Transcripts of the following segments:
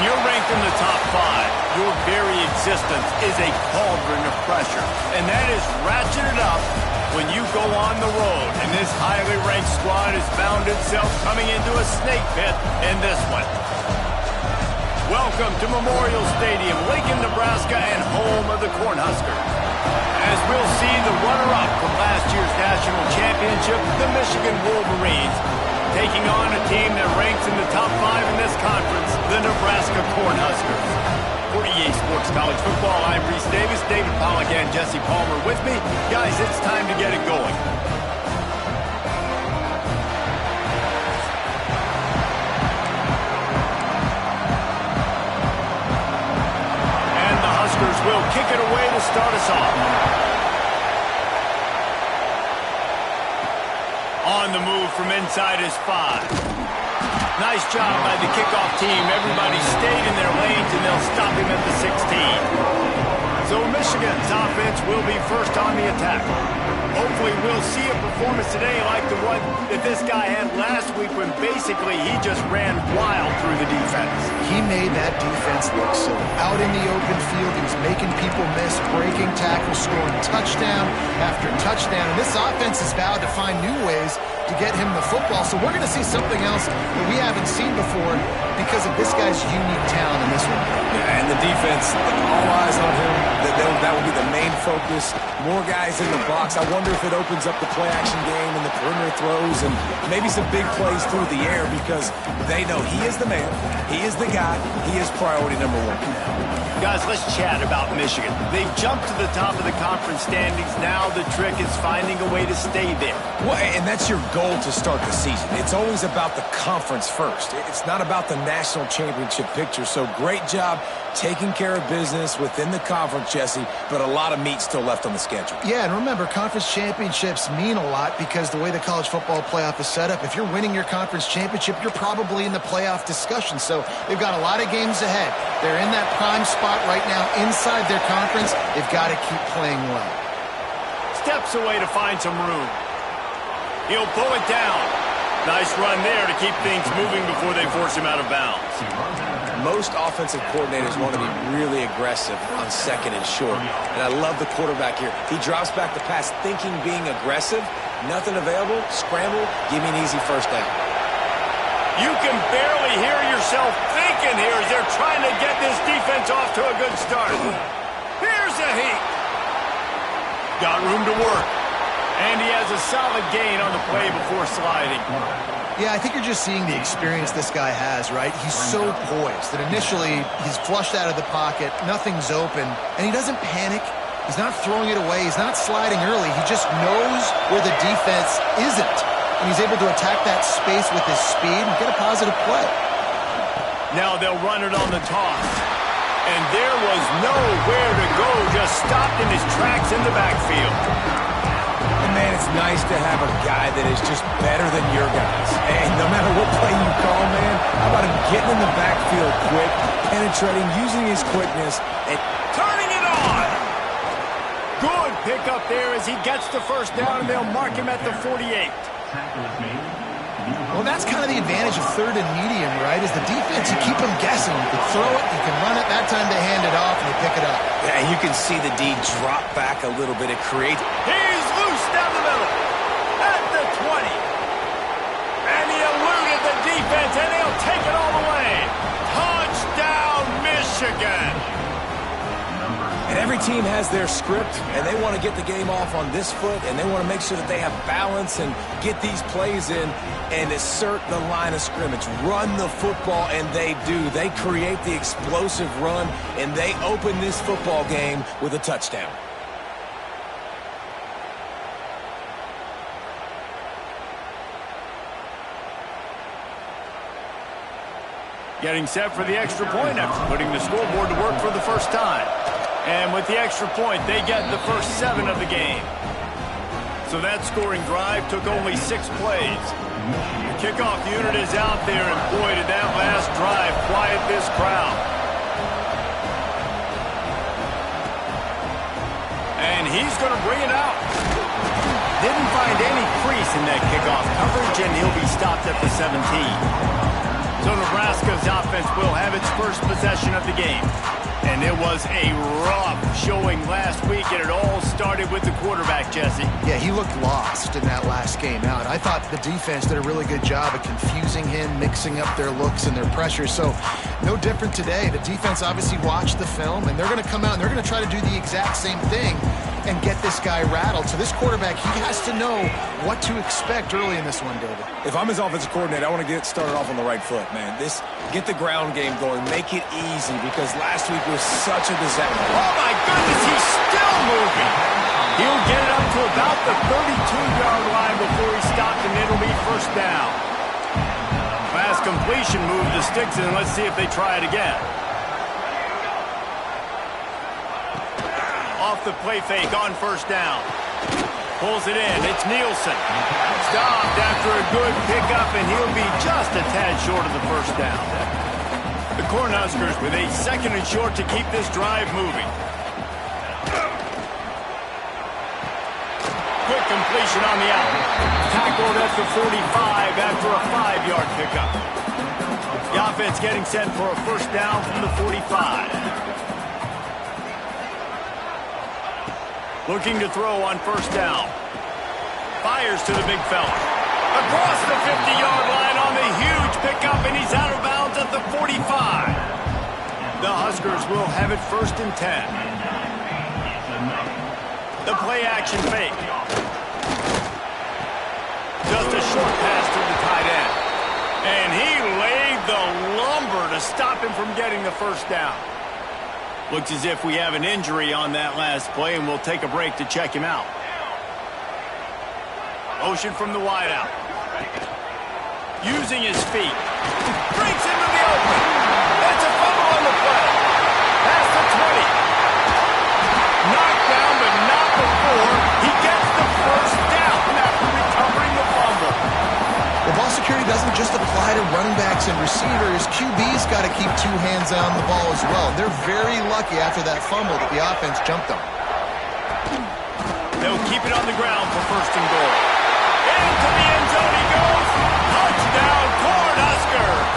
you're ranked in the top 5, your very existence is a cauldron of pressure. And that is ratcheted up when you go on the road. And this highly ranked squad has found itself coming into a snake pit in this one. Welcome to Memorial Stadium, Lincoln, Nebraska, and home of the Cornhuskers. As we'll see the runner-up from last year's national championship, the Michigan Wolverines, taking on a team that ranks in the top 5 in this conference, the Nebraska Cornhuskers. For EA Sports College Football, I'm Reese Davis, David Pollack, and Jesse Palmer with me. Guys, it's time to get it going. Will kick it away to start us off. On the move from inside his 5. Nice job by the kickoff team. Everybody stayed in their lanes, and they'll stop him at the 16. So Michigan's offense will be first on the attack. Hopefully we'll see a performance today like the one that this guy had last week when basically he just ran wild through the defense. He made that defense look silly. Out in the open field, he was making people miss, breaking tackles, scoring touchdown after touchdown. And this offense is vowed to find new ways to get him the football. So we're going to see something else that we haven't seen before because of this guy's unique talent in this one. Yeah, and the defense, all eyes on him. That will be the main focus. More guys in the box. I wonder if it opens up the play-action game and the perimeter throws and maybe some big plays through the air because they know he is the man, he is the guy, he is priority number 1. Guys, let's chat about Michigan. They've jumped to the top of the conference standings. Now the trick is finding a way to stay there. Well, and that's your goal to start the season. It's always about the conference first. It's not about the national championship picture. So great job taking care of business within the conference, Jesse, but a lot of meat still left on the schedule. Yeah, and remember, conference championships mean a lot because the way the college football playoff is set up, if you're winning your conference championship, you're probably in the playoff discussion. So they've got a lot of games ahead. They're in that prime spot right now inside their conference. They've got to keep playing well. Steps away to find some room. He'll pull it down. Nice run there to keep things moving before they force him out of bounds. Most offensive coordinators want to be really aggressive on second and short. And I love the quarterback here. He drops back the pass thinking being aggressive. Nothing available. Scramble. Give me an easy first down. You can barely hear yourself thinking here as they're trying to get this defense off to a good start. Here's a heat. Got room to work. And he has a solid gain on the play before sliding. Yeah, I think you're just seeing the experience this guy has, right? He's so poised that initially he's flushed out of the pocket, nothing's open, and he doesn't panic. He's not throwing it away. He's not sliding early. He just knows where the defense isn't, and he's able to attack that space with his speed and get a positive play. Now they'll run it on the toss. And there was nowhere to go, just stopped in his tracks in the backfield. And man, it's nice to have a guy that is just better than your guys. And no matter what play you call, man, how about him getting in the backfield quick, penetrating, using his quickness, and turning it on! Good pickup there as he gets the first down, and they'll mark him at the 48. Well, that's kind of the advantage of third and medium, right? Is the defense, you keep them guessing. You can throw it, you can run it. That time they hand it off, and they pick it up. Yeah, and you can see the D drop back a little bit. It creates... He's loose down the middle at the 20. And he eluded the defense, and he'll take it all the way. Touchdown, Michigan. And every team has their script, and they want to get the game off on this foot, and they want to make sure that they have balance and get these plays in and assert the line of scrimmage. Run the football, and they do. They create the explosive run, and they open this football game with a touchdown. Getting set for the extra point after putting the scoreboard to work for the first time. And with the extra point, they get the first 7 of the game. So that scoring drive took only 6 plays. The kickoff unit is out there, and boy, did that last drive quiet this crowd. And he's going to bring it out. Didn't find any crease in that kickoff coverage, and he'll be stopped at the 17. So Nebraska's offense will have its first possession of the game. And it was a rough showing last week, and it all started with the quarterback, Jesse. Yeah, he looked lost in that last game out. I thought the defense did a really good job of confusing him, mixing up their looks and their pressure. So no different today. The defense obviously watched the film, and they're going to come out and they're going to try to do the exact same thing and get this guy rattled. So this quarterback, he has to know what to expect early in this one, David. If I'm his offensive coordinator, I want to get started off on the right foot, man. Get the ground game going. Make it easy, because last week was such a disaster. Oh, my goodness, he's still moving. He'll get it up to about the 32-yard line before he stopped, and it'll be first down. Last completion moved the sticks, and let's see if they try it again. Off the play fake on first down. Pulls it in. It's Nielsen. Stopped after a good pickup, and he'll be just a tad short of the first down. The Cornhuskers with a second and short to keep this drive moving. Quick completion on the out. Tackled at the 45 after a 5-yard pickup. The offense getting set for a first down from the 45. Looking to throw on first down. Fires to the big fella. Across the 50-yard line on the huge pickup, and he's out of bounds at the 45. The Huskers will have it first and 10. The play action fake. Just a short pass to the tight end. And he laid the lumber to stop him from getting the first down. Looks as if we have an injury on that last play, and we'll take a break to check him out. Motion from the wideout. Using his feet. Breaks into the open. That's a fumble on the play. Past the 20. Knocked down, but not before he gets the first down after recovering the fumble. Well, ball security doesn't just apply to running backs and receivers. QB's got to keep two hands on the ball as well. They're very lucky after that fumble that the offense jumped on. They'll keep it on the ground for first and goal. Into the end zone he goes. Touchdown, Cornhuskers!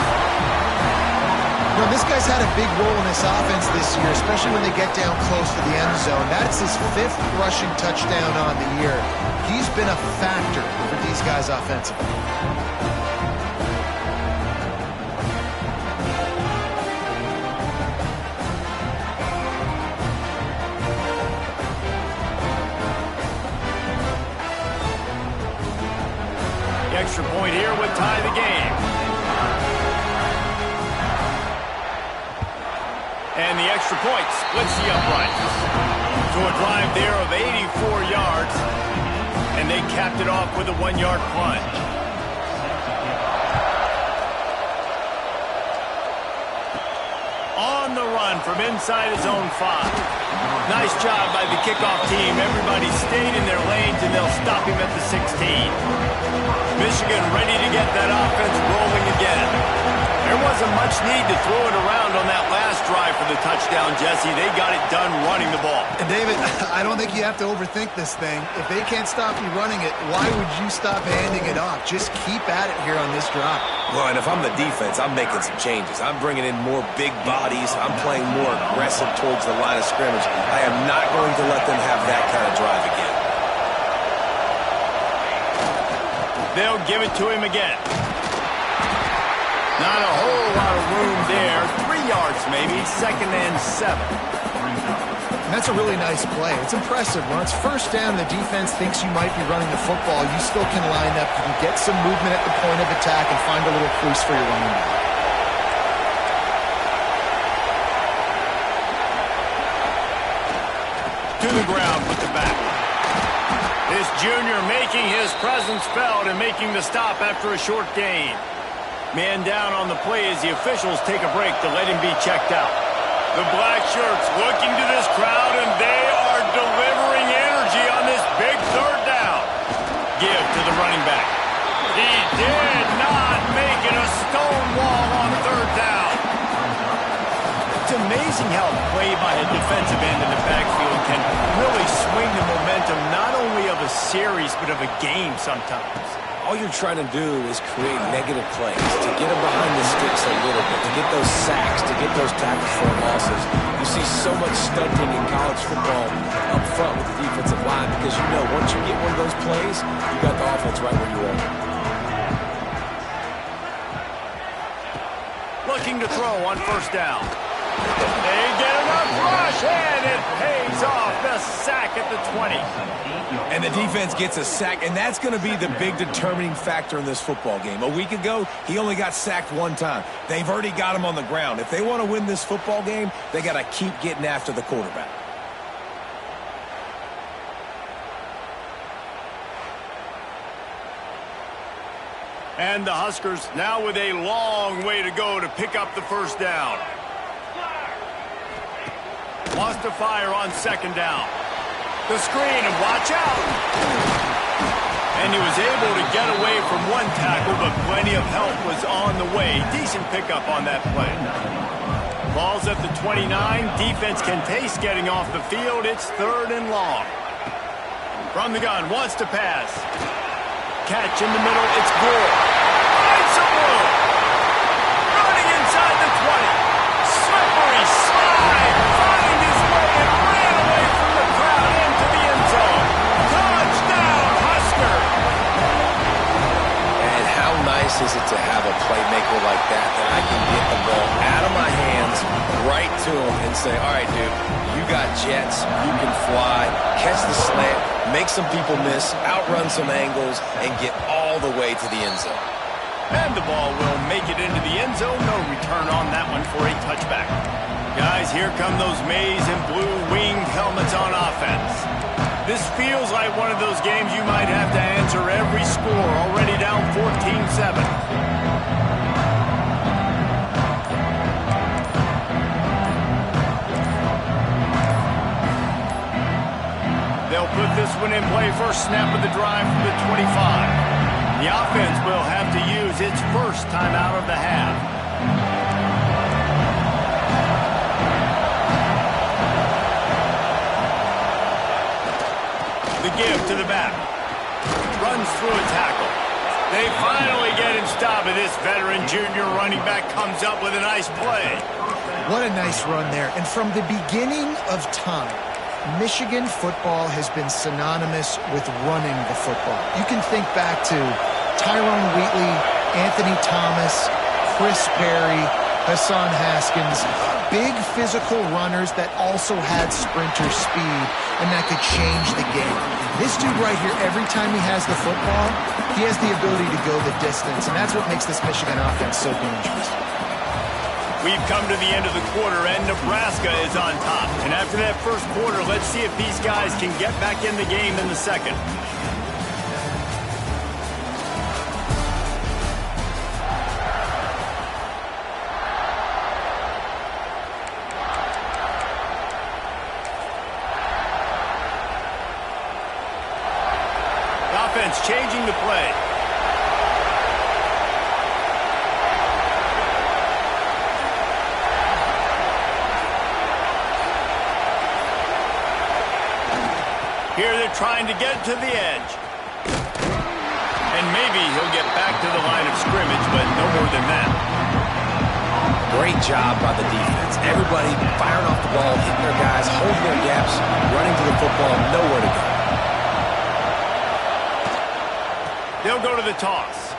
Well, this guy's had a big role in this offense this year, especially when they get down close to the end zone. That's his 5th rushing touchdown on the year. He's been a factor for these guys offensively. The extra point here would tie the game. And the extra point splits the uprights. So a drive there of 84 yards. And they capped it off with a 1-yard plunge. On the run from inside his own 5. Nice job by the kickoff team. Everybody stayed in their lanes, and they'll stop him at the 16. Michigan ready to get that offense rolling again. There wasn't much need to throw it around on that last drive for the touchdown, Jesse. They got it done running the ball. And David, I don't think you have to overthink this thing. If they can't stop you running it, why would you stop handing it off? Just keep at it here on this drive. Well, and if I'm the defense, I'm making some changes. I'm bringing in more big bodies. I'm playing more aggressive towards the line of scrimmage. I am not going to let them have that kind of drive again. They'll give it to him again. Not a whole lot of room there. 3 yards maybe, 2nd and 7. And that's a really nice play. It's impressive. When it's first down, the defense thinks you might be running the football. You still can line up. You can get some movement at the point of attack and find a little crease for your running back. To the ground with the back. This junior making his presence felt and making the stop after a short gain. Man down on the play as the officials take a break to let him be checked out. The black shirts looking to this crowd, and they are delivering energy on this big third down. Give to the running back. He did not make it a stone wall on third down. It's amazing how play by a defensive end in the backfield can really swing the momentum not only of a series but of a game sometimes. all you're trying to do is create negative plays, to get them behind the sticks a little bit, to get those sacks, to get those tackles for losses. You see so much stunting in college football up front with the defensive line because you know once you get one of those plays, you got the offense right where you want it. Looking to throw on first down. They get enough rush, and it pays off. The sack at the 20. And the defense gets a sack, and that's going to be the big determining factor in this football game. A week ago, he only got sacked one time. They've already got him on the ground. If they want to win this football game, they got to keep getting after the quarterback. And the Huskers now with a long way to go to pick up the first down. Wants to fire on second down. The screen, and watch out. And he was able to get away from one tackle, but plenty of help was on the way. Decent pickup on that play. Ball's at the 29. Defense can taste getting off the field. It's third and long. From the gun, wants to pass. Catch in the middle, it's good. Finds some room. Running inside the 20. Slippery slide. Find his way and ran away from the crowd into the end zone. Touchdown, Husker. And how nice is it to have a playmaker like that I can get the ball out of my hands right to him and say, all right, dude, you got jets, you can fly, catch the slant, make some people miss, outrun some angles, and get all the way to the end zone. And the ball will make it into the end zone. No return on that one for a touchback. Guys, here come those maize and blue winged helmets on offense. This feels like one of those games you might have to answer every score, already down 14-7. They'll put this one in play. First snap of the drive from the 25. The offense will have to use its first timeout of the half. The give to the back. Runs through a tackle. They finally get him stopped, and this veteran junior running back comes up with a nice play. What a nice run there. And from the beginning of time, Michigan football has been synonymous with running the football. You can think back to Tyrone Wheatley, Anthony Thomas, Chris Perry, Hassan Haskins, big physical runners that also had sprinter speed, and that could change the game. This dude right here, every time he has the football, he has the ability to go the distance, and that's what makes this Michigan offense so dangerous. We've come to the end of the quarter, and Nebraska is on top. And after that first quarter, let's see if these guys can get back in the game in the second. The offense changing the play. Here they're trying to get to the edge. And maybe he'll get back to the line of scrimmage, but no more than that. Great job by the defense. Everybody firing off the ball, hitting their guys, holding their gaps, running to the football, nowhere to go. They'll go to the toss.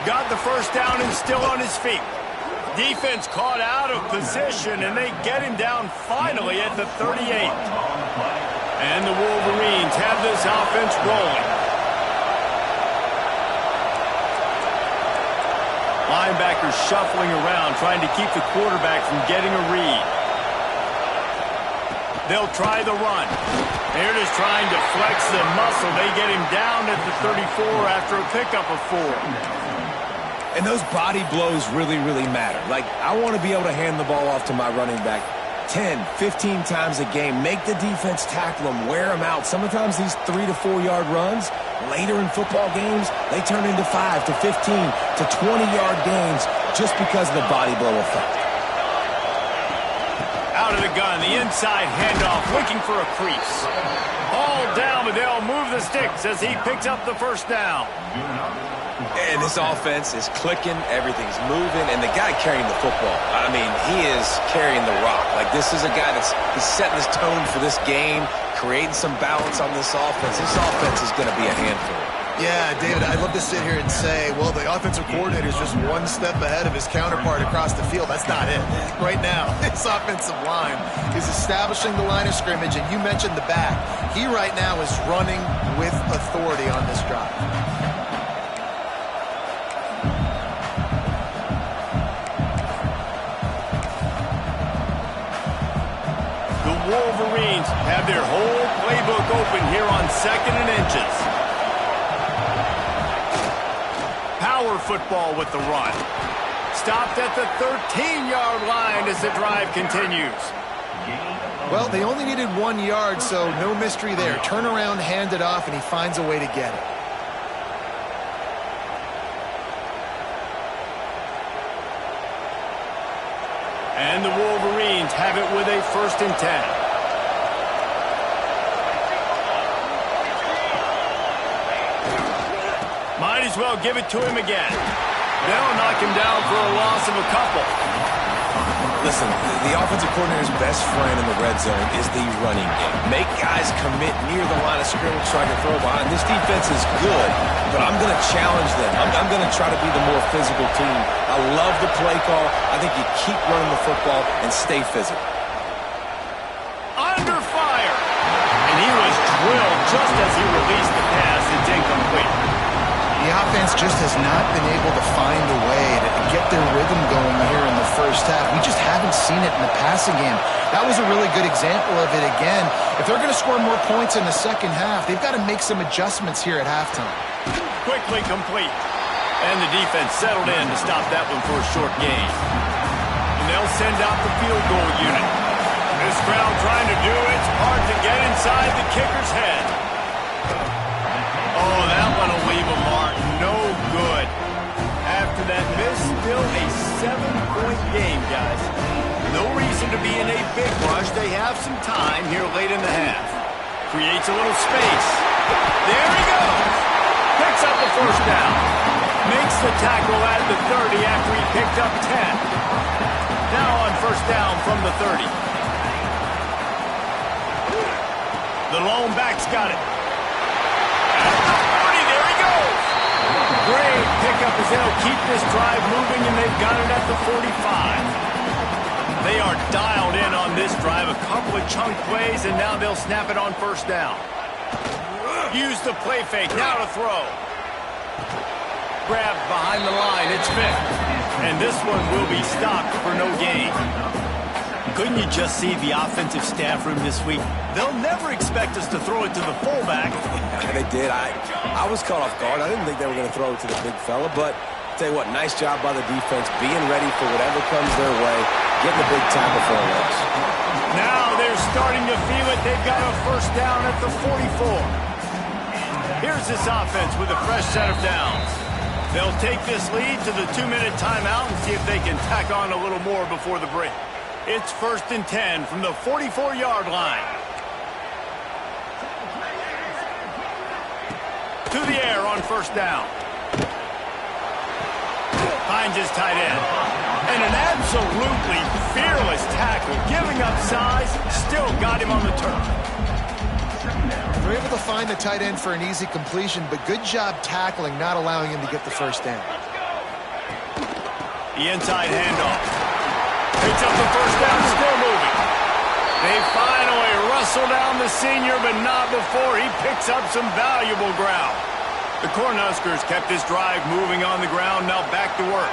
Got the first down and still on his feet. Defense caught out of position, and they get him down finally at the 38. And the Wolverines have this offense rolling. Linebackers shuffling around, trying to keep the quarterback from getting a read. They'll try the run. They're just trying to flex the muscle. They get him down at the 34 after a pickup of 4. And those body blows really, really matter. Like, I want to be able to hand the ball off to my running back 10, 15 times a game. Make the defense tackle them, wear them out. Sometimes these 3 to 4 yard runs, later in football games, they turn into 5 to 15 to 20-yard gains just because of the body blow effect. Out of the gun, the inside handoff, looking for a crease. All down but they'll move the sticks as he picks up the first down. And this offense is clicking, everything's moving, and the guy carrying the football, I mean, he is carrying the rock. Like, this is a guy he's setting his tone for this game, creating some balance on this offense. This offense is going to be a handful. Yeah, David, I'd love to sit here and say, well, the offensive coordinator is just one step ahead of his counterpart across the field. That's not it. Right now, this offensive line is establishing the line of scrimmage, and you mentioned the back. He right now is running with authority on this drive. The Wolverines have their whole playbook open here on 2nd and inches. Power football with the run. Stopped at the 13-yard line as the drive continues. Well, they only needed 1 yard, so no mystery there. Turnaround, hand it off, and he finds a way to get it. And the Wolverines have it with a 1st and 10. Might as well give it to him again. They'll knock him down for a loss of a couple. Listen, the offensive coordinator's best friend in the red zone is the running game. Make guys commit near the line of scrimmage trying to throw behind. This defense is good, but I'm going to challenge them. I'm going to try to be the more physical team. I love the play call. I think you keep running the football and stay physical. Under fire. And he was drilled just as he released the pass. It's incomplete. The offense just has not been able to find a way to get their rhythm going here in the first half. We just haven't seen it in the passing game. That was a really good example of it again. If they're going to score more points in the second half, they've got to make some adjustments here at halftime. Quickly complete. And the defense settled in to stop that one for a short gain. And they'll send out the field goal unit. This crowd trying to do its part to get inside the kicker's head. Oh, that one will leave a mark. No good. After that miss, still a 7-point game, guys. No reason to be in a big rush. They have some time here late in the half. Creates a little space. There he goes. Picks up the first down. Makes the tackle at the 30 after he picked up 10. Now on first down from the 30. The lone back's got it. Great pickup as they'll keep this drive moving, and they've got it at the 45. They are dialed in on this drive. A couple of chunk plays, and now they'll snap it on first down. Use the play fake. Now to throw. Grabbed behind the line. It's Vick. And this one will be stopped for no gain. Couldn't you just see the offensive staff room this week? They'll never expect us to throw it to the fullback. They did. I was caught off guard. I didn't think they were going to throw it to the big fella, but I'll tell you what, nice job by the defense, being ready for whatever comes their way, getting the big tackle for a loss. Now they're starting to feel it. They've got a first down at the 44. Here's this offense with a fresh set of downs. They'll take this lead to the 2-minute timeout and see if they can tack on a little more before the break. It's 1st and 10 from the 44-yard line. To the air on first down. Finds his tight end. And an absolutely fearless tackle. Giving up size, still got him on the turf. They're able to find the tight end for an easy completion, but good job tackling, not allowing him to get the first down. The inside handoff. Picks up the first down, still moving. They finally wrestle down the senior, but not before he picks up some valuable ground. The Cornhuskers kept this drive moving on the ground, now back to work.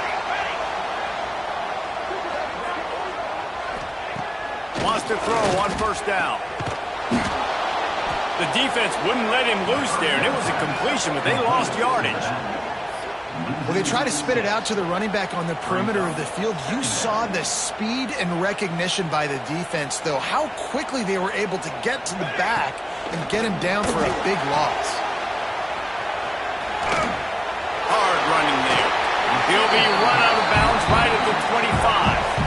Wants to throw on first down. The defense wouldn't let him loose there, and it was a completion, but they lost yardage. Well, they try to spit it out to the running back on the perimeter of the field. You saw the speed and recognition by the defense, though, how quickly they were able to get to the back and get him down for a big loss. Hard running there. He'll be run out of bounds right at the 25.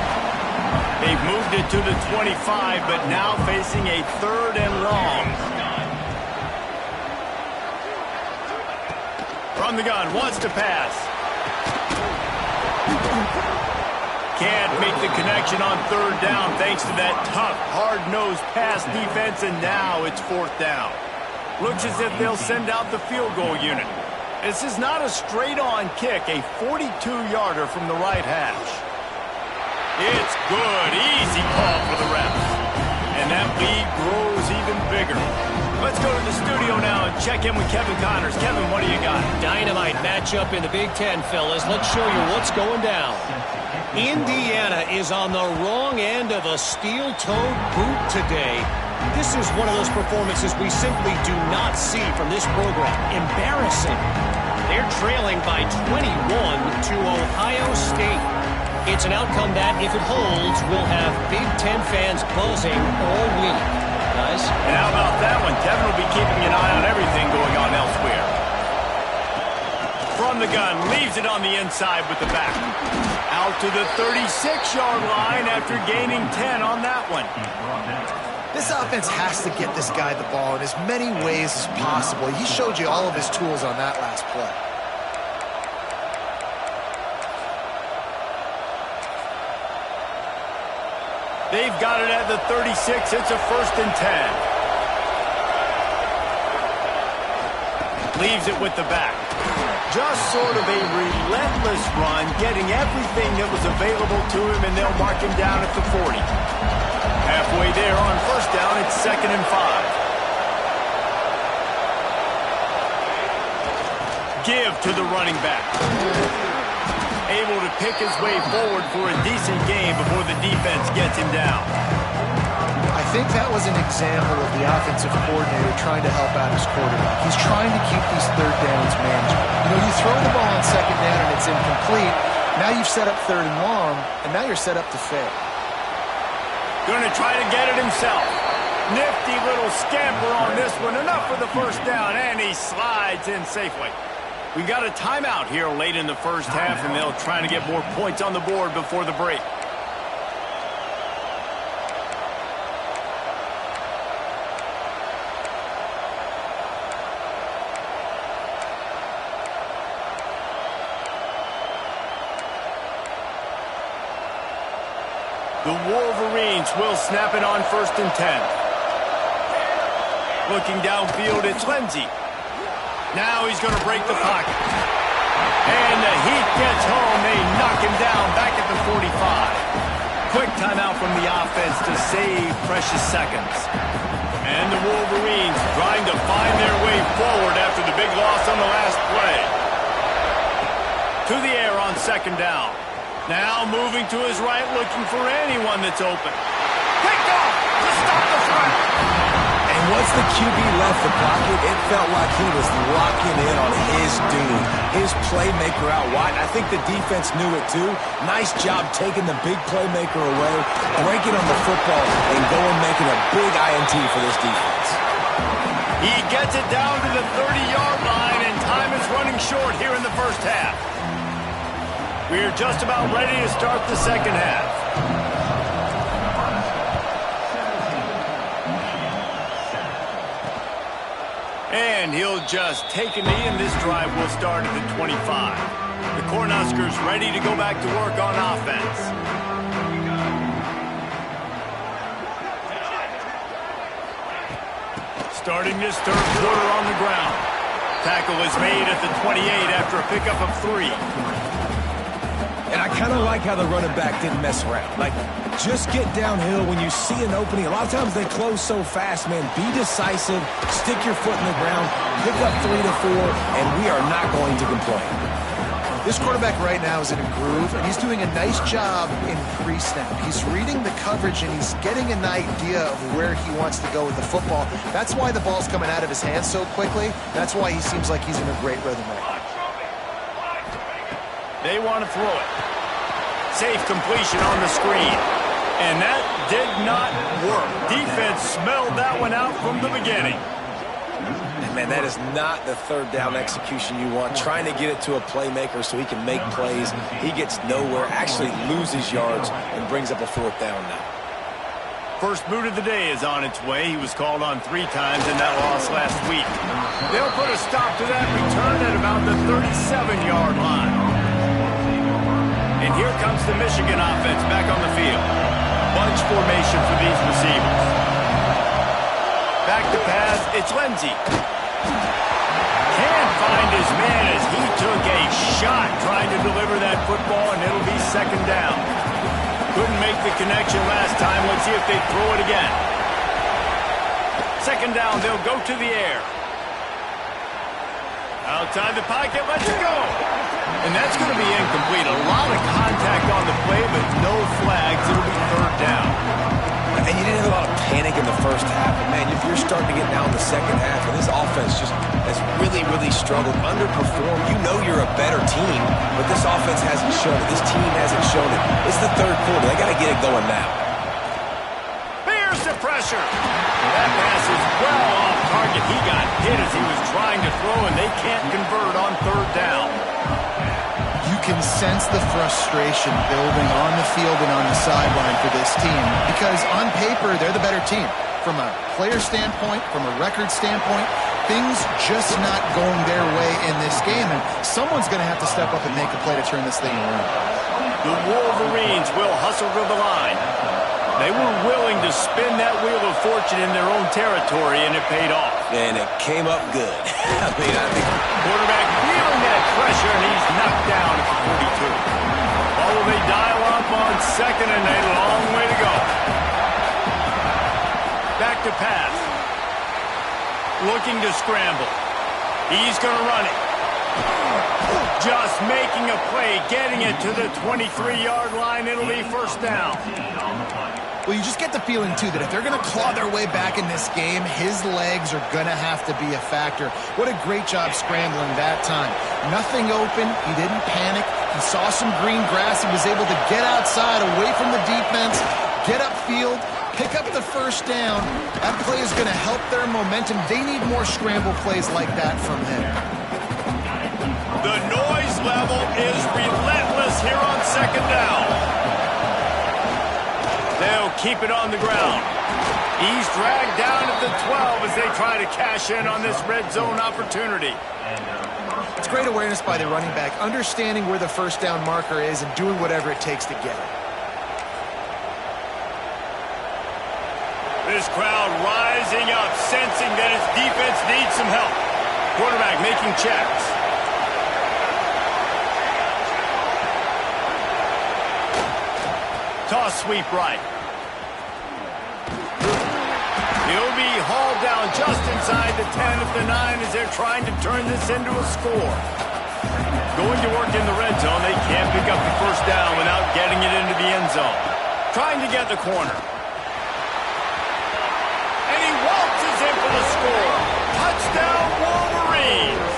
They've moved it to the 25, but now facing a 3rd and long. From the gun, wants to pass. Can't make the connection on third down thanks to that tough, hard-nosed pass defense, and now it's fourth down. Looks as if they'll send out the field goal unit. This is not a straight-on kick, a 42-yarder from the right hash. It's good. Easy call for the refs. And that lead grows even bigger. Let's go to the studio now and check in with Kevin Connors. Kevin, what do you got? Dynamite matchup in the Big Ten, fellas. Let's show you what's going down. Indiana is on the wrong end of a steel-toed boot today. This is one of those performances we simply do not see from this program. Embarrassing. They're trailing by 21 to Ohio State. It's an outcome that, if it holds, will have Big Ten fans buzzing all week. Guys? And how about that one? Kevin will be keeping an eye on everything going on elsewhere. From the gun, leaves it on the inside with the back. Out to the 36-yard line after gaining 10 on that one. This offense has to get this guy the ball in as many ways as possible. He showed you all of his tools on that last play. They've got it at the 36. It's a 1st and 10. Leaves it with the back. Just sort of a relentless run, getting everything that was available to him, and they'll mark him down at the 40. Halfway there on 1st down, it's 2nd and 5. Give to the running back. Able to pick his way forward for a decent game before the defense gets him down. I think that was an example of the offensive coordinator trying to help out his quarterback. He's trying to keep these third downs manageable. You know, you throw the ball on 2nd down and it's incomplete. Now you've set up 3rd and long, and now you're set up to fail. Going to try to get it himself. Nifty little scamper on this one. Enough for the 1st down, and he slides in safely. We got a timeout here late in the 1st half, and they'll try to get more points on the board before the break. The Wolverines will snap it on 1st and 10. Looking downfield, it's Lindsey. Now he's going to break the pocket. And the heat gets home. They knock him down back at the 45. Quick timeout from the offense to save precious seconds. And the Wolverines trying to find their way forward after the big loss on the last play. To the air on 2nd down. Now moving to his right, looking for anyone that's open. Picked off to stop the threat. And once the QB left the pocket, it felt like he was locking in on his dude, his playmaker out wide. I think the defense knew it too. Nice job taking the big playmaker away, breaking on the football, and going making a big INT for this defense. He gets it down to the 30-yard line, and time is running short here in the 1st half. We're just about ready to start the 2nd half. And he'll just take a knee, and this drive will start at the 25. The Cornhuskers ready to go back to work on offense. Starting this 3rd quarter on the ground. Tackle is made at the 28 after a pickup of 3. And I kind of like how the running back didn't mess around. Like, just get downhill when you see an opening. A lot of times they close so fast, man. Be decisive, stick your foot in the ground, pick up 3 to 4, and we are not going to complain. This quarterback right now is in a groove, and he's doing a nice job in pre-snap. He's reading the coverage, and he's getting an idea of where he wants to go with the football. That's why the ball's coming out of his hands so quickly. That's why he seems like he's in a great rhythm right now. They want to throw it. Safe completion on the screen. And that did not work. Defense smelled that one out from the beginning. And man, that is not the 3rd down execution you want. Trying to get it to a playmaker so he can make plays. He gets nowhere, actually loses yards, and brings up a 4th down now. first boot of the day is on its way. He was called on 3 times in that loss last week. They'll put a stop to that return at about the 37-yard line. And here comes the Michigan offense back on the field. Bunch formation for these receivers. Back to pass, it's Lindsey. Can't find his man as he took a shot trying to deliver that football, and it'll be second down. Couldn't make the connection last time. Let's see if they throw it again. Second down, they'll go to the air. Outside the pocket, let's go. And that's going to be incomplete. A lot of contact on the play, but no flags. It'll be third down. And you didn't have a lot of panic in the first half. But, man, if you're starting to get down in the second half, and this offense just has really, really struggled, underperformed. You know you're a better team, but this offense hasn't shown it. This team hasn't shown it. It's the third quarter. They got to get it going now. There's the pressure. That pass is well off target. He got hit as he was trying to throw, and they can't convert on third down. You can sense the frustration building on the field and on the sideline for this team because on paper, they're the better team. From a player standpoint, from a record standpoint, things just not going their way in this game, and someone's going to have to step up and make a play to turn this thing around. The Wolverines will hustle to the line. They were willing to spin that wheel of fortune in their own territory, and it paid off. And it came up good. I think quarterback feeling that pressure, and he's knocked down at the 42. Oh, will they dial up on second, and a long way to go. Back to pass. Looking to scramble. He's going to run it. Just making a play, getting it to the 23-yard line. It'll be first down. Well, you just get the feeling, too, that if they're going to claw their way back in this game, his legs are going to have to be a factor. What a great job scrambling that time. Nothing open. He didn't panic. He saw some green grass. He was able to get outside, away from the defense, get upfield, pick up the first down. That play is going to help their momentum. They need more scramble plays like that from him. The noise level is relentless here on second down. They'll keep it on the ground. He's dragged down at the 12 as they try to cash in on this red zone opportunity. It's great awareness by the running back, understanding where the first down marker is and doing whatever it takes to get it. This crowd rising up, sensing that his defense needs some help. Quarterback making checks. Toss sweep right. He'll be hauled down just inside the 10 of the 9 as they're trying to turn this into a score. Going to work in the red zone. They can't pick up the first down without getting it into the end zone. Trying to get the corner. And he waltzes in for the score. Touchdown, Wolverines.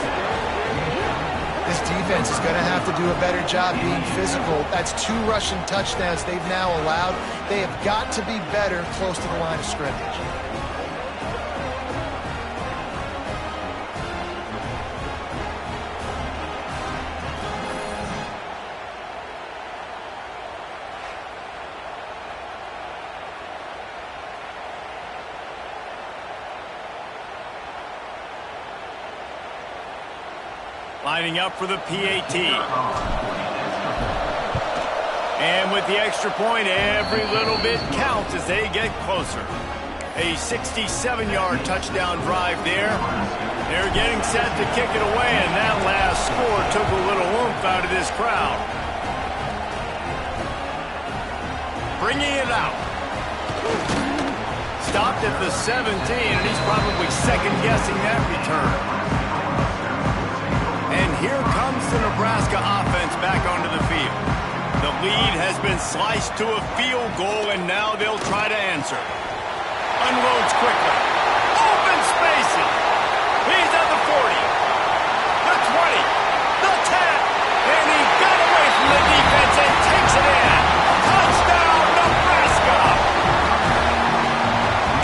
This defense is going to have to do a better job being physical. That's 2 rushing touchdowns they've now allowed. They have got to be better close to the line of scrimmage. Lining up for the PAT. And with the extra point, every little bit counts as they get closer. A 67-yard touchdown drive there. They're getting set to kick it away, and that last score took a little oomph out of this crowd. Bringing it out. Stopped at the 17, and he's probably second-guessing that return. And here comes the Nebraska offense back onto the field. The lead has been sliced to a field goal, and now they'll try to answer. Unloads quickly. Open spaces. He's at the 40. The 20. The 10. And he got away from the defense and takes it in. Touchdown, Nebraska.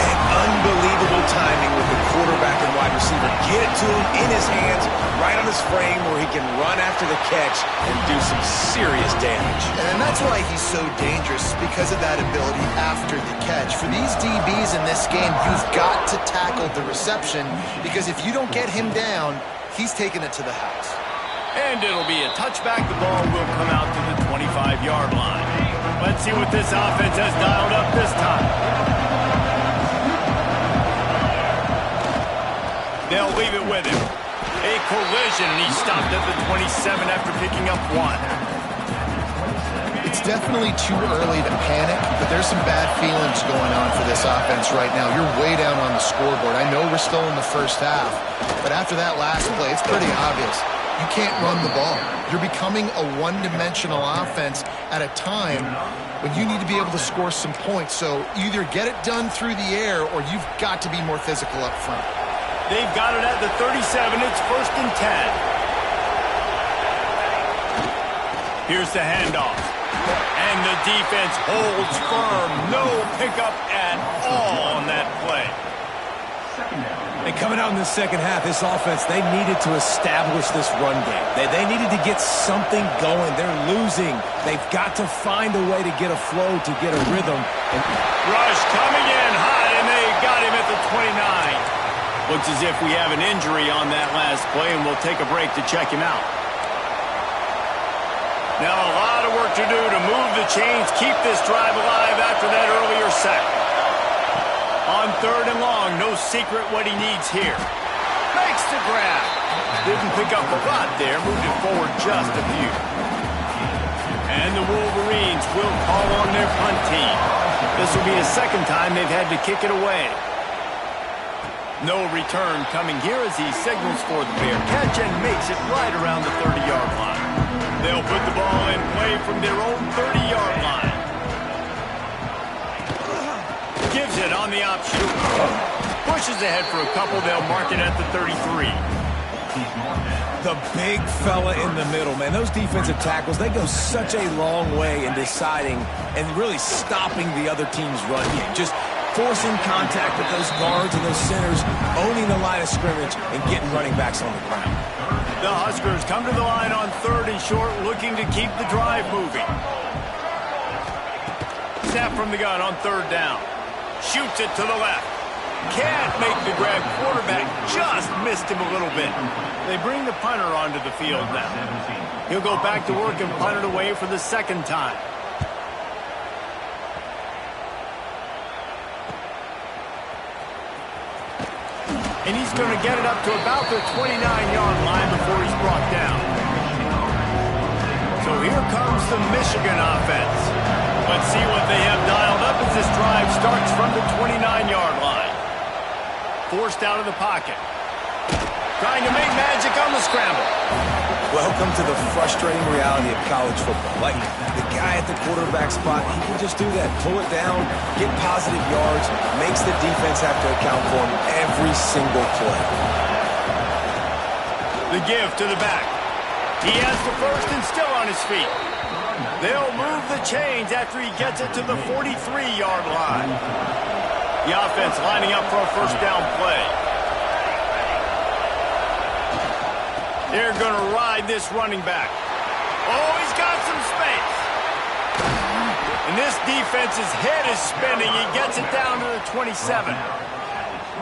And unbelievable timing with the quarterback and wide receiver get it to him in his hands, right on his frame where he can run after the catch and do some serious damage. And that's why he's so dangerous, because of that ability after the catch. For these DBs in this game, you've got to tackle the reception, because if you don't get him down, he's taking it to the house. And it'll be a touchback. The ball will come out to the 25-yard line. Let's see what this offense has dialed up this time. They'll leave it with him. A collision, and he stopped at the 27 after picking up 1. It's definitely too early to panic, but there's some bad feelings going on for this offense right now. You're way down on the scoreboard. I know we're still in the first half, but after that last play, it's pretty obvious. You can't run the ball. You're becoming a one-dimensional offense at a time when you need to be able to score some points. So either get it done through the air or you've got to be more physical up front. They've got it at the 37. It's 1st and 10. Here's the handoff. And the defense holds firm. No pickup at all on that play. And coming out in the second half, this offense, they needed to establish this run game. They needed to get something going. They're losing. They've got to find a way to get a flow, to get a rhythm. And Rush coming in hot, and they got him at the 29. Looks as if we have an injury on that last play, and we'll take a break to check him out. Now a lot of work to do to move the chains, keep this drive alive after that earlier sack. On 3rd and long, no secret what he needs here. Makes the grab. Didn't pick up a lot there, moved it forward just a few. And the Wolverines will call on their punt team. This will be the second time they've had to kick it away. No return coming here as he signals for the fair catch and makes it right around the 30-yard line. They'll put the ball in play from their own 30-yard line. Gives it on the option. Pushes ahead for a couple. They'll mark it at the 33. the big fella in the middle, man. Those defensive tackles, they go such a long way in deciding and really stopping the other team's run game. Just forcing contact with those guards and those centers, owning the line of scrimmage, and getting running backs on the ground. The Huskers come to the line on 3rd and short, looking to keep the drive moving. Snap from the gun on 3rd down. Shoots it to the left. Can't make the grab. Quarterback just missed him a little bit. They bring the punter onto the field now. He'll go back to work and punt it away for the second time. And he's going to get it up to about the 29-yard line before he's brought down. So here comes the Michigan offense. Let's see what they have dialed up as this drive starts from the 29-yard line. Forced out of the pocket. Trying to make magic on the scramble. Welcome to the frustrating reality of college football. Like, the guy at the quarterback spot, he can just do that. Pull it down, get positive yards, makes the defense have to account for him every single play. The give to the back. He has the first and still on his feet. They'll move the chains after he gets it to the 43-yard line. The offense lining up for a first down play. They're going to ride this running back. Oh, he's got some space. And this defense's head is spinning. He gets it down to the 27.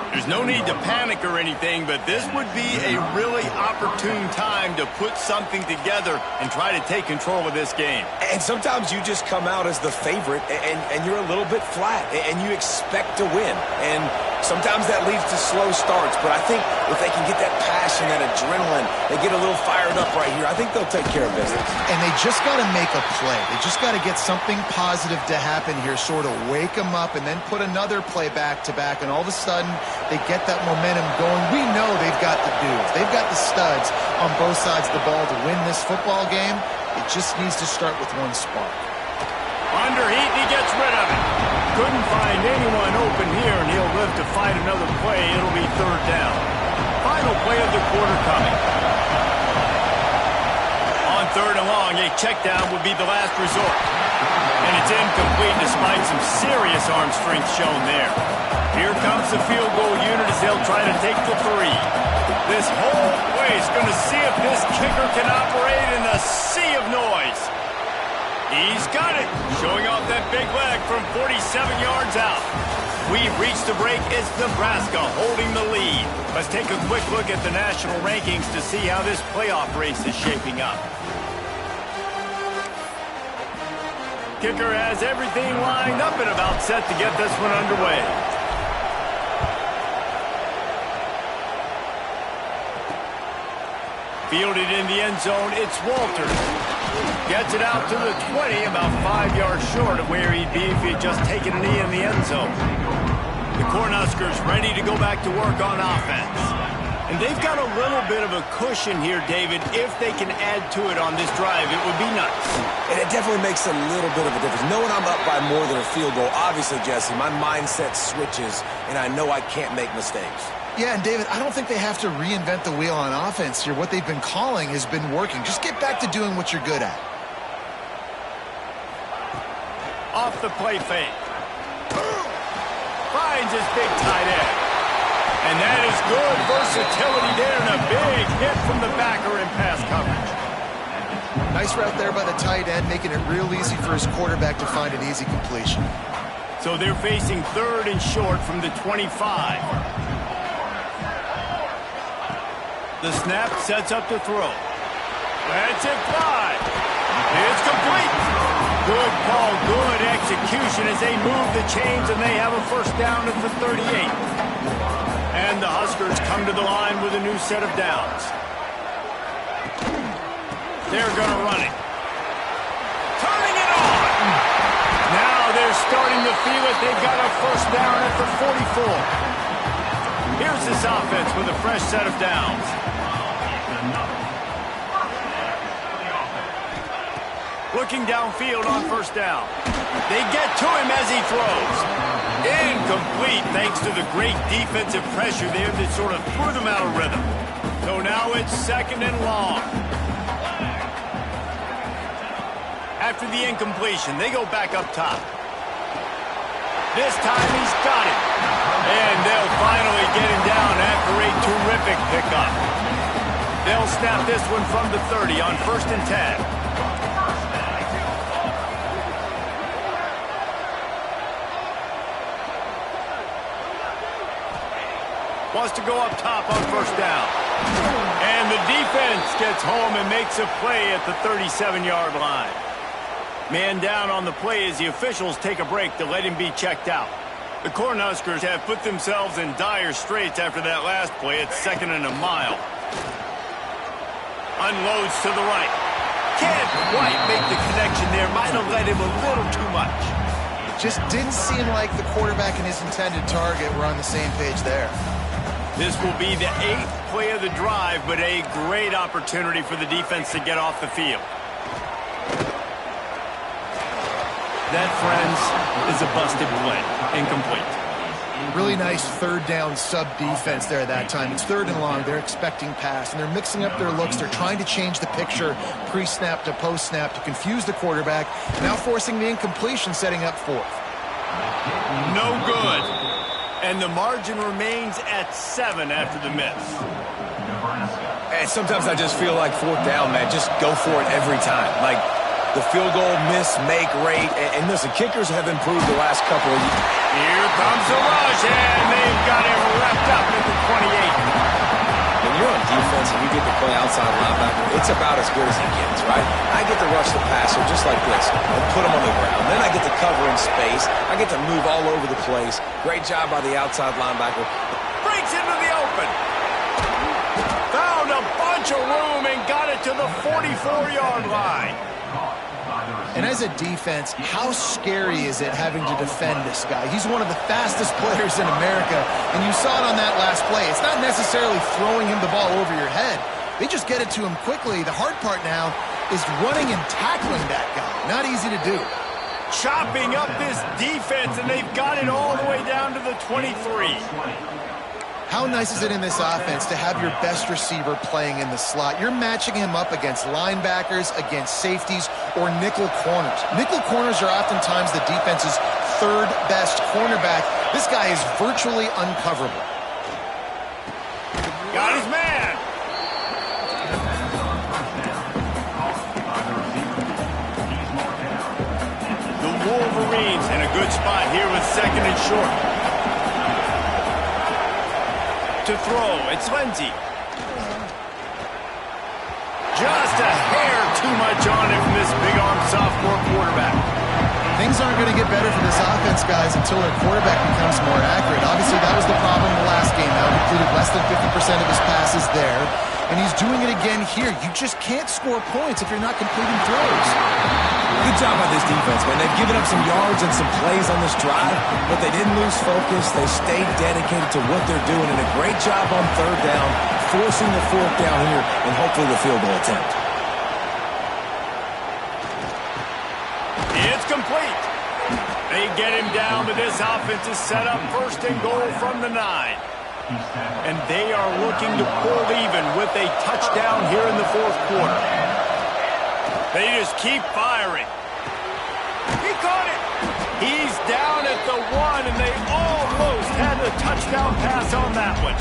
There's no need to panic or anything, but this would be a really opportune time to put something together and try to take control of this game. And sometimes you just come out as the favorite, and you're a little bit flat, and you expect to win. And sometimes that leads to slow starts, but I think if they can get that passion, that adrenaline, they get a little fired up right here, I think they'll take care of business. And they just got to make a play. They just got to get something positive to happen here, sort of wake them up, and then put another play back-to-back, and all of a sudden they get that momentum going. We know they've got the dudes. They've got the studs on both sides of the ball to win this football game. It just needs to start with one spark. Under heat, he gets rid of it. Couldn't find anyone open here, and he'll live to fight another play. It'll be 3rd down. Final play of the quarter coming. On 3rd and long, a check down would be the last resort. And it's incomplete despite some serious arm strength shown there. Here comes the field goal unit as they'll try to take the 3. He's got it. Showing off that big leg from 47 yards out. We've reached the break. It's Nebraska holding the lead. Let's take a quick look at the national rankings to see how this playoff race is shaping up. Kicker has everything lined up and about set to get this one underway. Fielded in the end zone, it's Walters. Gets it out to the 20, about 5 yards short of where he'd be if he had just taken a knee in the end zone. The Cornhuskers ready to go back to work on offense. And they've got a little bit of a cushion here, David. If they can add to it on this drive, it would be nice. And it definitely makes a little bit of a difference. Knowing I'm up by more than a field goal, obviously, Jesse, my mindset switches, and I know I can't make mistakes. Yeah, and David, I don't think they have to reinvent the wheel on offense here. What they've been calling has been working. Just get back to doing what you're good at. Off the play fake. Finds his big tight end. And that is good versatility there and a big hit from the backer in pass coverage. Nice route there by the tight end, making it real easy for his quarterback to find an easy completion. So they're facing 3rd and short from the 25. The snap sets up to throw. That's it, fly. It's complete. Good call, good execution as they move the chains and they have a first down at the 38. And the Huskers come to the line with a new set of downs. They're going to run it. Turning it on. Now they're starting to feel it. They've got a first down at the 44. Here's this offense with a fresh set of downs. Looking downfield on first down. They get to him as he throws. Incomplete thanks to the great defensive pressure there that sort of threw them out of rhythm. So now it's 2nd and long. After the incompletion, they go back up top. This time he's got it. And they'll finally get him down after a terrific pickup. They'll snap this one from the 30 on 1st and 10. Wants to go up top on first down. And the defense gets home and makes a play at the 37-yard line. Man down on the play as the officials take a break to let him be checked out. The Cornhuskers have put themselves in dire straits after that last play. It's 2nd and a mile. Unloads to the right. Can't quite make the connection there. Might have led him a little too much. Just didn't seem like the quarterback and his intended target were on the same page there. This will be the 8th play of the drive, but a great opportunity for the defense to get off the field. That, friends, is a busted play. Incomplete. Really nice 3rd down sub-defense there that time. It's 3rd and long. They're expecting pass, and they're mixing up their looks. They're trying to change the picture pre-snap to post-snap to confuse the quarterback, now forcing the incompletion, setting up 4th. No good. And the margin remains at 7 after the miss. And sometimes I just feel like 4th down, man. Just go for it every time. Like the field goal miss-make rate. And listen, kickers have improved the last couple of years. Here comes the rush, and they've got him wrapped up at the 28. When you're on defense and you get to play outside linebacker, it's about as good as it gets, right? I get to rush the passer just like this and put him on the ground. Then I get to cover in space. I get to move all over the place. Great job by the outside linebacker. Breaks into the open. Found a bunch of room and got it to the 44-yard line. And as a defense, how scary is it having to defend this guy? He's one of the fastest players in America, and you saw it on that last play. It's not necessarily throwing him the ball over your head. They just get it to him quickly. The hard part now is running and tackling that guy. Not easy to do. Chopping up this defense, and they've got it all the way down to the 23. How nice is it in this offense to have your best receiver playing in the slot? You're matching him up against linebackers, against safeties, or nickel corners. Nickel corners are oftentimes the defense's 3rd best cornerback. This guy is virtually uncoverable. Got his man. gains and a good spot here with second and short. To throw, it's Lindsey. Just a hair too much on it from this big-arm sophomore quarterback. Things aren't going to get better for this offense, guys, until their quarterback becomes more accurate. Obviously, that was the problem in the last game. Now, completed less than 50% of his passes there, and he's doing it again here. You just can't score points if you're not completing throws. Good job by this defense, man. They've given up some yards and some plays on this drive, but they didn't lose focus. They stayed dedicated to what they're doing, and a great job on third down, forcing the fourth down here, and hopefully the field goal attempt. It's complete. They get him down, but this offense is set up first and goal from the 9. And they are looking to pull even with a touchdown here in the fourth quarter. They just keep firing. He caught it. He's down at the 1, and they almost had the touchdown pass on that one.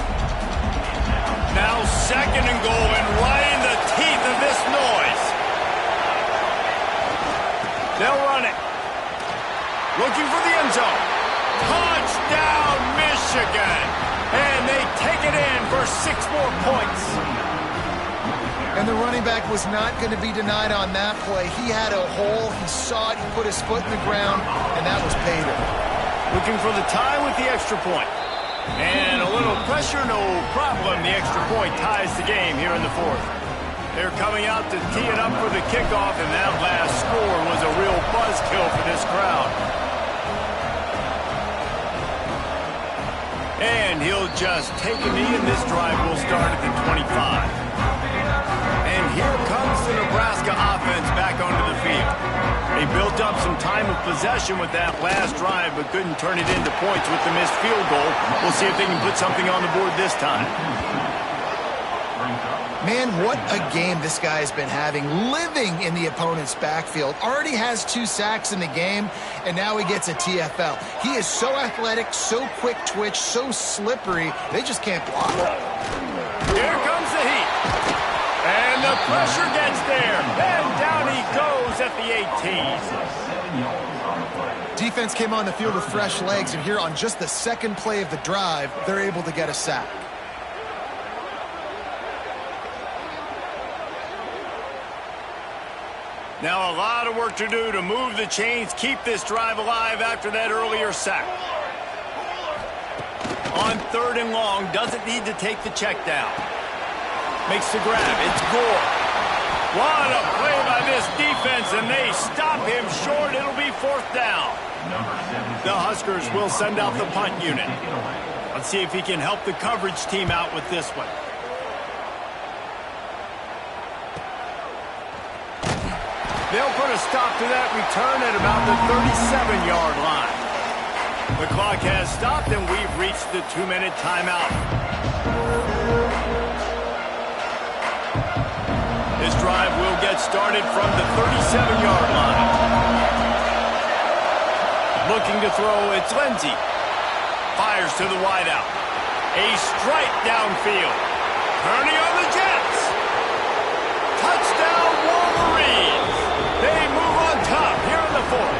Now second and goal, and right in the teeth of this noise. They'll run it. Looking for the end zone. Touchdown, Michigan. And they take it in for 6 more points. And the running back was not going to be denied on that play. He had a hole. He saw it. He put his foot in the ground, and that was pay dirt. Looking for the tie with the extra point. And a little pressure, no problem. The extra point ties the game here in the fourth. They're coming out to tee it up for the kickoff, and that last score was a real buzzkill for this crowd. And he'll just take a knee, and this drive will start at the 25. And here comes the Nebraska offense back onto the field. They built up some time of possession with that last drive, but couldn't turn it into points with the missed field goal. We'll see if they can put something on the board this time. Man, what a game this guy has been having, living in the opponent's backfield. Already has 2 sacks in the game, and now he gets a TFL. He is so athletic, so quick twitch, so slippery, they just can't block. Here comes the heat. And the pressure gets there. And down he goes at the 18. Defense came on the field with fresh legs, and here on just the second play of the drive, they're able to get a sack. Now a lot of work to do to move the chains, keep this drive alive after that earlier sack. On third and long, doesn't need to take the check down. Makes the grab, it's Gore. What a play by this defense, and they stop him short. It'll be fourth down. The Huskers will send out the punt unit. Let's see if he can help the coverage team out with this one. They'll put a stop to that return at about the 37-yard line. The clock has stopped, and we've reached the 2-minute timeout. This drive will get started from the 37-yard line. Looking to throw, it's Lindsey. Fires to the wideout. A strike downfield. Turning on the Jets. Touchdown, Wolverines. They move on top here in the fourth.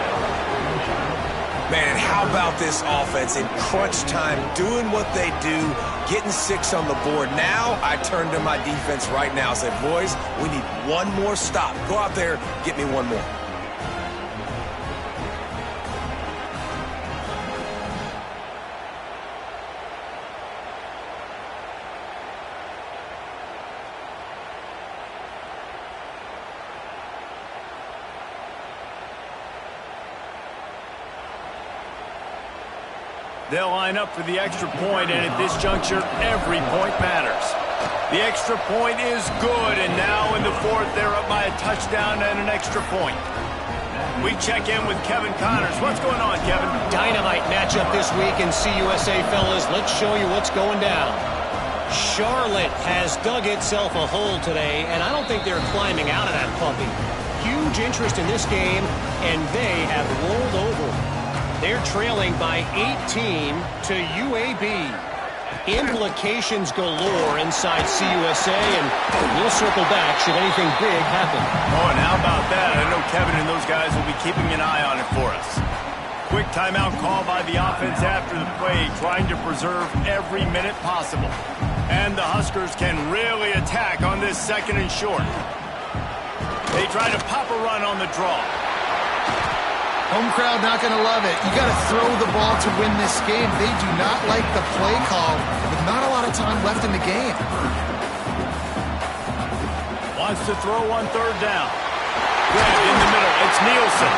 Man, how about this offense in crunch time, doing what they do, getting 6 on the board. Now I turn to my defense right now and say, boys, we need one more stop. Go out there, get me one more. They'll line up for the extra point, and at this juncture, every point matters. The extra point is good, and now in the fourth, they're up by a touchdown and an extra point. We check in with Kevin Connors. What's going on, Kevin? Dynamite matchup this week in CUSA, fellas. Let's show you what's going down. Charlotte has dug itself a hole today, and I don't think they're climbing out of that puppy. Huge interest in this game, and they have rolled over. They're trailing by 18 to UAB. Implications galore inside CUSA, and we'll circle back should anything big happen. Oh, and how about that? I know Kevin and those guys will be keeping an eye on it for us. Quick timeout call by the offense after the play, trying to preserve every minute possible. And the Huskers can really attack on this 2nd and short. They try to pop a run on the draw. Home crowd not going to love it. You got to throw the ball to win this game. They do not like the play call with not a lot of time left in the game. Wants to throw on 3rd down. Good in the middle. It's Nielsen.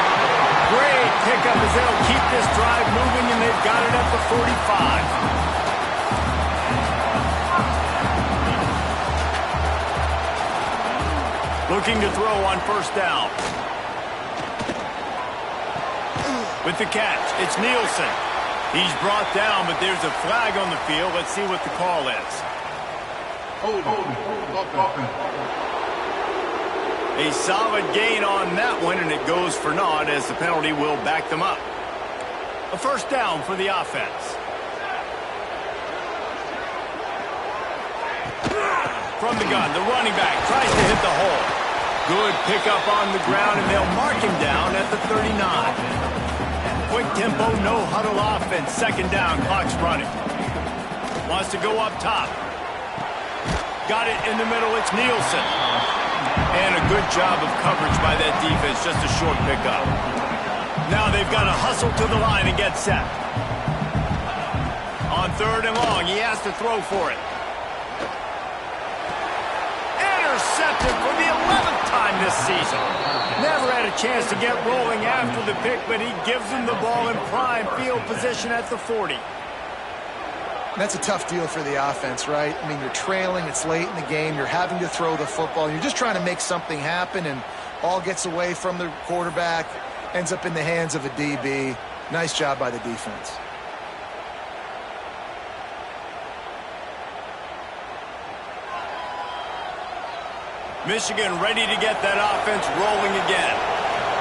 Great pickup as they'll keep this drive moving, and they've got it at the 45. Looking to throw on 1st down. With the catch, it's Nielsen. He's brought down, but there's a flag on the field. Let's see what the call is. A solid gain on that one, and it goes for naught as the penalty will back them up. A 1st down for the offense. From the gun, the running back tries to hit the hole. Good pickup on the ground, and they'll mark him down at the 39. Quick tempo, no huddle offense. 2nd down, clock's running. Wants to go up top. Got it in the middle, it's Nielsen. And a good job of coverage by that defense, just a short pickup. Now they've got to hustle to the line and get set. On 3rd and long, he has to throw for it. Intercepted for the 11th time this season. Never had a chance to get rolling after the pick, but he gives them the ball in prime field position at the 40. That's a tough deal for the offense, right? I mean, you're trailing, it's late in the game, you're having to throw the football, you're just trying to make something happen, and all gets away from the quarterback, ends up in the hands of a DB. Nice job by the defense. Michigan ready to get that offense rolling again.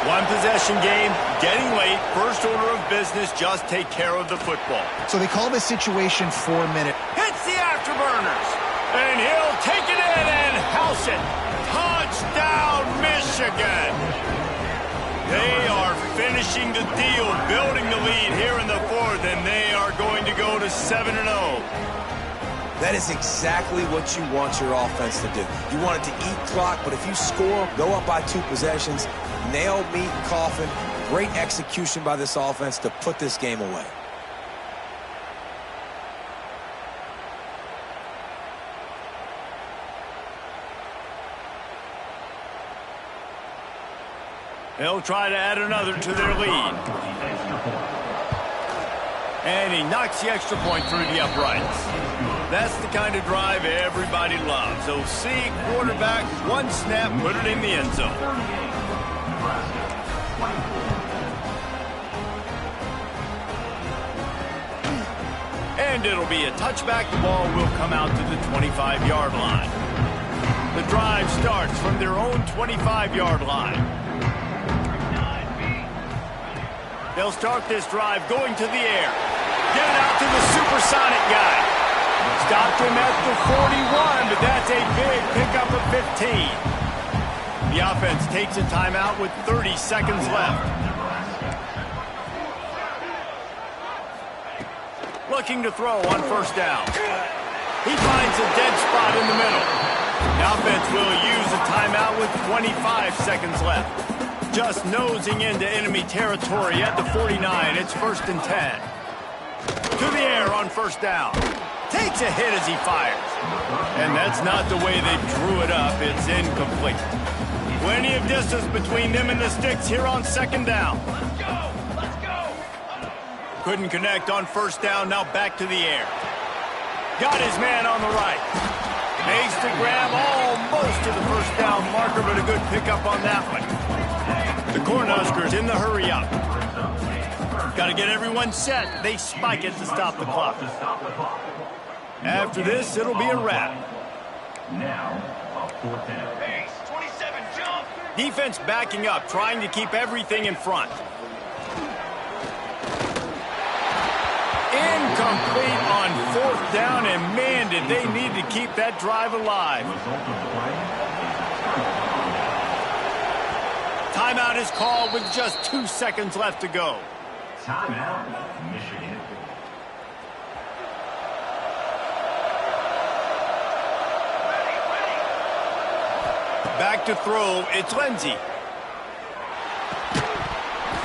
1-possession game, getting late, first order of business, just take care of the football. So they call this situation 4 minutes. Hits the afterburners, and he'll take it in and house it. Touchdown, Michigan! They are finishing the deal, building the lead here in the 4th, and they are going to go to 7-0. That is exactly what you want your offense to do. You want it to eat clock, but if you score, go up by 2 possessions, nail, meat, coffin. Great execution by this offense to put this game away. They'll try to add another to their lead. And he knocks the extra point through the uprights. That's the kind of drive everybody loves. So see, quarterback, 1 snap, put it in the end zone. And it'll be a touchback. The ball will come out to the 25-yard line. The drive starts from their own 25-yard line. They'll start this drive going to the air. Get it out to the supersonic guy. Stopped him at the 41, but that's a big pickup of 15. The offense takes a timeout with 30 seconds left. Looking to throw on 1st down. He finds a dead spot in the middle. The offense will use a timeout with 25 seconds left. Just nosing into enemy territory at the 49. It's 1st and 10. To the air on 1st down. Takes a hit as he fires. And that's not the way they drew it up. It's incomplete. Plenty of distance between them and the sticks here on 2nd down. Couldn't connect on 1st down, now back to the air. Got his man on the right. Makes the grab almost to the 1st down marker, but a good pickup on that one. The Cornhuskers in the hurry up. Got to get everyone set. They spike it to stop the clock. After this, it'll be a wrap. Now, a 4th down. Base, 27, jump. Defense backing up, trying to keep everything in front. Incomplete on 4th down, and man, did they need to keep that drive alive. Timeout is called with just 2 seconds left to go. Timeout, Michigan. Back to throw, it's Lindsey.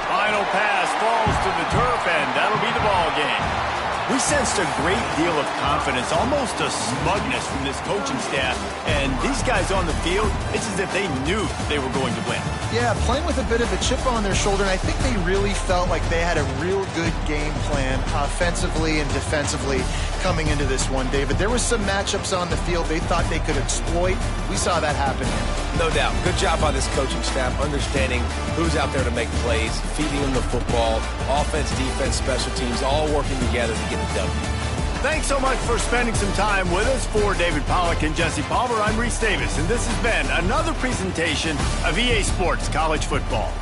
Final pass falls to the turf, and that'll be the ball game. We sensed a great deal of confidence, almost a smugness from this coaching staff. And these guys on the field, it's as if they knew they were going to win. Yeah, playing with a bit of a chip on their shoulder, and I think they really felt like they had a real good game plan offensively and defensively coming into this one, David. There was some matchups on the field they thought they could exploit. We saw that happen here. No doubt. Good job by this coaching staff, understanding who's out there to make plays, feeding them the football, offense, defense, special teams, all working together to get the W. Thanks so much for spending some time with us. For David Pollack and Jesse Palmer, I'm Reese Davis, and this has been another presentation of EA Sports College Football.